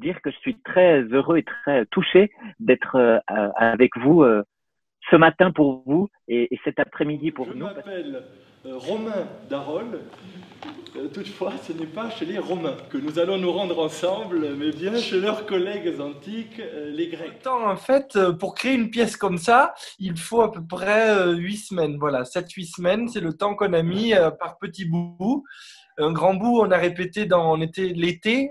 dire que je suis très heureux et très touché d'être avec vous ce matin pour vous et cet après-midi pour Je nous. m'appelle Romain Darol. Toutefois, ce n'est pas chez les Romains que nous allons nous rendre ensemble, mais bien chez leurs collègues antiques, les Grecs. En fait, pour créer une pièce comme ça, il faut à peu près 8 semaines. Voilà, 7-8 semaines, c'est le temps qu'on a mis par petits bouts. Un grand bout, on a répété on était l'été,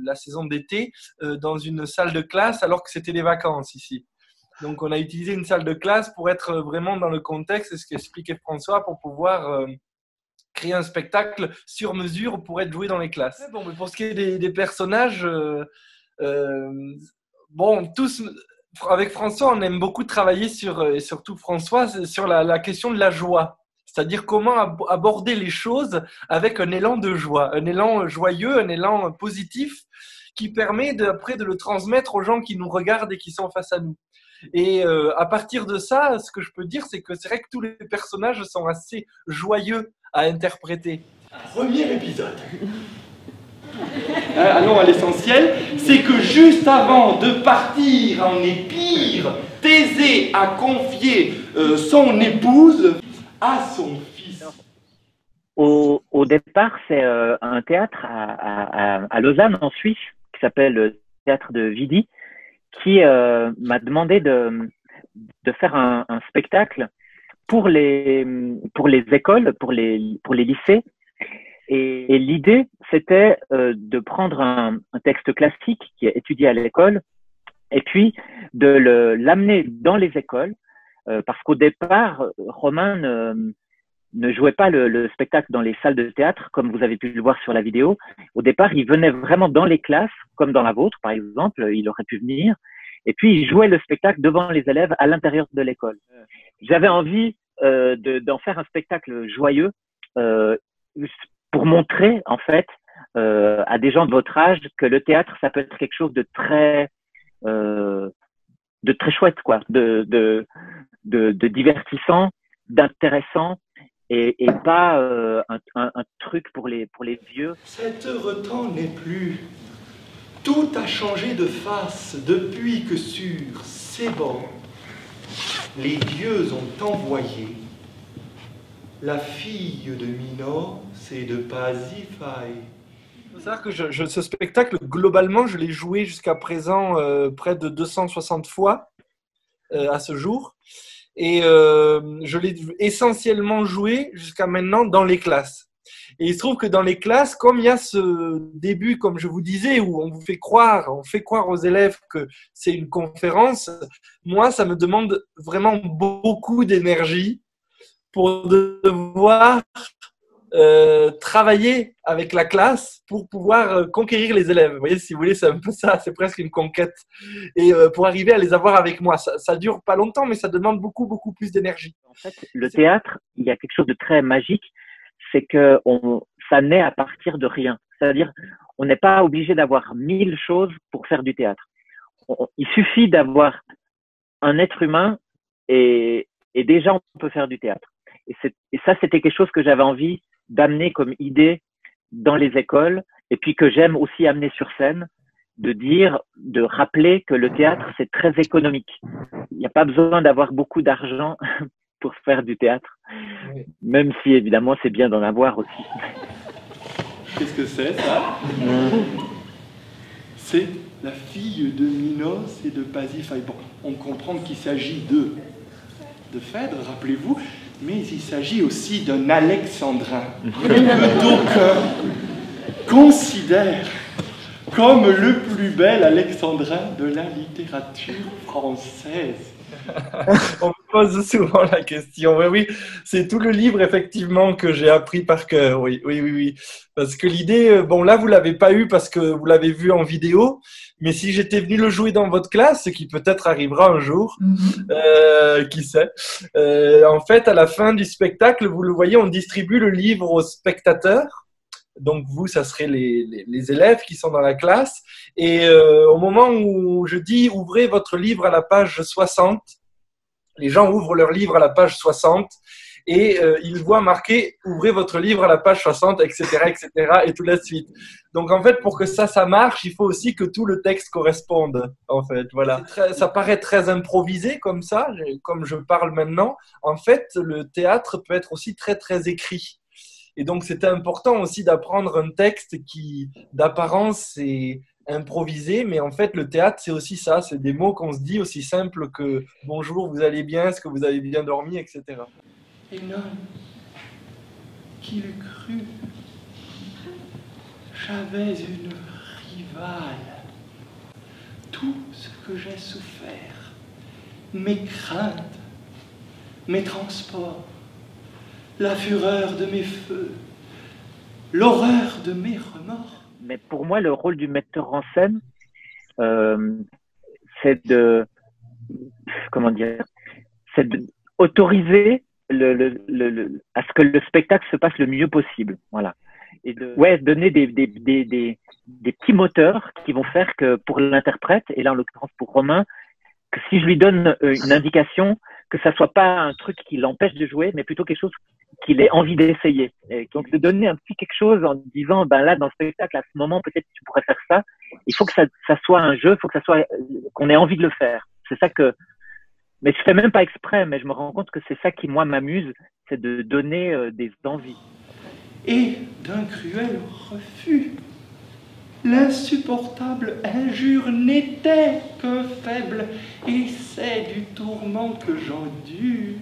la saison d'été, dans une salle de classe alors que c'était les vacances ici. Donc, on a utilisé une salle de classe pour être vraiment dans le contexte, c'est ce qu'expliquait François, pour pouvoir créer un spectacle sur mesure pour être joué dans les classes. Bon, mais pour ce qui est des personnages, bon, tous, avec François, on aime beaucoup travailler sur, et surtout François, sur la question de la joie. C'est-à-dire comment aborder les choses avec un élan de joie, un élan joyeux, un élan positif qui permet après de le transmettre aux gens qui nous regardent et qui sont face à nous. Et à partir de ça, ce que je peux dire, c'est que c'est vrai que tous les personnages sont assez joyeux à interpréter. Premier épisode. Allons à l'essentiel, c'est que juste avant de partir en Épire, Thésée a confié son épouse à son fils. Au départ, c'est un théâtre à Lausanne, en Suisse, qui s'appelle le théâtre de Vidi, qui m'a demandé de faire un spectacle pour les écoles, pour les lycées. Et l'idée, c'était de prendre un texte classique qui est étudié à l'école et puis de l'amener dans les écoles, parce qu'au départ, Romain ne jouait pas le spectacle dans les salles de théâtre, comme vous avez pu le voir sur la vidéo. Au départ, il venait vraiment dans les classes, comme dans la vôtre, par exemple, il aurait pu venir. Et puis, il jouait le spectacle devant les élèves à l'intérieur de l'école. J'avais envie d'en faire un spectacle joyeux pour montrer, en fait, à des gens de votre âge que le théâtre, ça peut être quelque chose de très chouette, quoi, de divertissant, d'intéressant, et pas un truc pour les vieux. Cet heureux temps n'est plus. Tout a changé de face depuis que sur ces bords, les dieux ont envoyé la fille de Minos et de Pasiphae. Il faut savoir que ce spectacle, globalement, je l'ai joué jusqu'à présent près de 260 fois à ce jour. Et je l'ai essentiellement joué jusqu'à maintenant dans les classes. Et il se trouve que dans les classes, comme il y a ce début, comme je vous disais, où on fait croire aux élèves que c'est une conférence, moi, ça me demande vraiment beaucoup d'énergie pour devoir travailler avec la classe pour pouvoir conquérir les élèves. Vous voyez, si vous voulez, c'est un peu ça, c'est presque une conquête. Et pour arriver à les avoir avec moi, ça dure pas longtemps, mais ça demande beaucoup, beaucoup plus d'énergie. En fait, le théâtre, il y a quelque chose de très magique, c'est que ça naît à partir de rien. C'est-à-dire, on n'est pas obligé d'avoir 1000 choses pour faire du théâtre. Il suffit d'avoir un être humain et déjà on peut faire du théâtre. Et ça, c'était quelque chose que j'avais envie d'amener comme idée dans les écoles et puis que j'aime aussi amener sur scène, de rappeler que le théâtre, c'est très économique. Il n'y a pas besoin d'avoir beaucoup d'argent pour faire du théâtre, même si évidemment c'est bien d'en avoir aussi. Qu'est-ce que c'est ça? C'est la fille de Minos et de Pasiphae. Bon, on comprend qu'il s'agit de Phèdre, rappelez-vous, mais il s'agit aussi d'un alexandrin que d'aucuns considèrent comme le plus bel alexandrin de la littérature française. On me pose souvent la question. Oui, c'est tout le livre effectivement que j'ai appris par cœur. Oui. Parce que l'idée, bon là vous l'avez pas eu parce que vous l'avez vu en vidéo, mais si j'étais venu le jouer dans votre classe, ce qui peut-être arrivera un jour, qui sait. En fait, à la fin du spectacle, vous le voyez, on distribue le livre aux spectateurs. Donc vous, ça serait les élèves qui sont dans la classe. Et au moment où je dis « Ouvrez votre livre à la page 60 », les gens ouvrent leur livre à la page 60 et il voit marqué « Ouvrez votre livre à la page 60 », etc., etc., et tout la suite. Donc, en fait, pour que ça marche, il faut aussi que tout le texte corresponde, en fait, voilà. Ça paraît très improvisé comme ça, comme je parle maintenant. En fait, le théâtre peut être aussi très, très écrit. Et donc, c'était important aussi d'apprendre un texte qui, d'apparence, est improvisé, mais en fait, le théâtre, c'est aussi ça. C'est des mots qu'on se dit aussi simples que « Bonjour, vous allez bien, est-ce que vous avez bien dormi ?» etc. Et non, qui l'eût cru? J'avais une rivale. Tout ce que j'ai souffert, mes craintes, mes transports, la fureur de mes feux, l'horreur de mes remords. Mais pour moi, le rôle du metteur en scène, c'est de, comment dire, c'est d'autoriser à ce que le spectacle se passe le mieux possible. Voilà. Et donner des petits moteurs qui vont faire que pour l'interprète, et là en l'occurrence pour Romain, que si je lui donne une indication, que ça soit pas un truc qui l'empêche de jouer, mais plutôt quelque chose qu'il ait envie d'essayer. Et donc de donner un petit quelque chose en disant, ben là dans le spectacle, à ce moment peut-être tu pourrais faire ça. Il faut que ça soit un jeu, il faut que ça soit qu'on ait envie de le faire. C'est ça que, mais je fais même pas exprès, mais je me rends compte que c'est ça qui moi m'amuse, c'est de donner des envies. Et d'un cruel refus. L'insupportable injure n'était qu'un faible essai du tourment que j'endure.